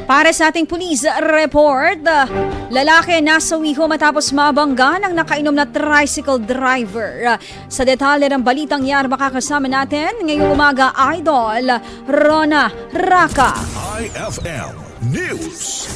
Para sa ating police report, lalaki nasawiho matapos mabangga ng nakainom na tricycle driver. Sa detalye ng balitang yan, makakasama natin ngayong umaga, Idol Rona Raka. IFM News.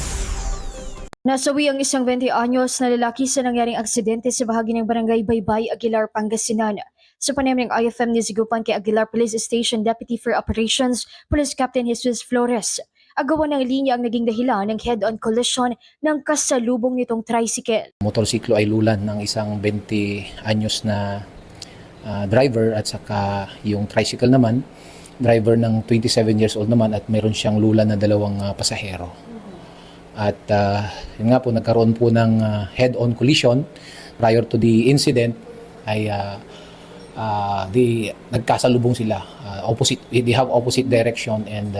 Nasawi ang isang 20 anyos na lalaki sa nangyaring aksidente sa bahagi ng Barangay Baybay, Aguilar, Pangasinan. Sa panayam ng IFM News Igupan kay Aguilar Police Station Deputy for Operations, Police Captain Jesus Flores, agawan ng linya ang naging dahilan ng head-on collision ng kasalubong nitong tricycle. Motorsiklo ay lulan ng isang 20 anyos na driver at saka yung tricycle naman, driver ng 27 years old naman at mayroon siyang lulan na dalawang pasahero. At yun nga po, nagkaroon po ng head-on collision. Prior to the incident ay nagkasalubong sila. They have opposite direction and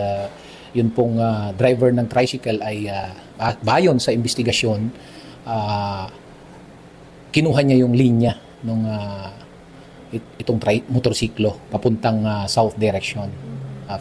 yun pong driver ng tricycle ay bayon sa investigasyon, kinuha niya yung linya ng itong motorsiklo papuntang south direction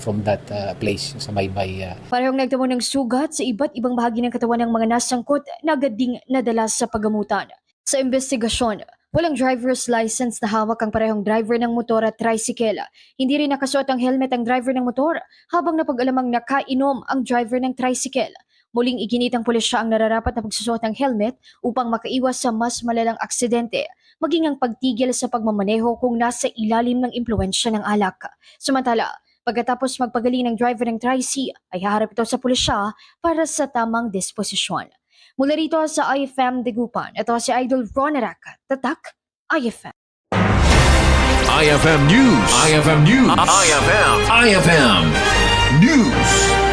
from that place sa Baybay. Parehong nagtamo ng sugat sa iba't ibang bahagi ng katawan ng mga nasangkot na agad ding nadala sa pagamutan. Sa investigasyon, walang driver's license na hawak ang parehong driver ng motor at tricycle. Hindi rin nakasuot ang helmet ang driver ng motor habang napag-alamang nakainom ang driver ng tricycle. Muling iginit ang pulisya ang nararapat na pagsusuot ng helmet upang makaiwas sa mas malalang aksidente, maging ang pagtigil sa pagmamaneho kung nasa ilalim ng impluwensya ng alak. Samantala, pagkatapos magpagaling ng driver ng tricy, ay haharap ito sa pulisya para sa tamang disposisyon. Mula rito sa IFM Dagupan, ito si Idol Rona Raka, Tatak, IFM. IFM News. IFM News. IFM News.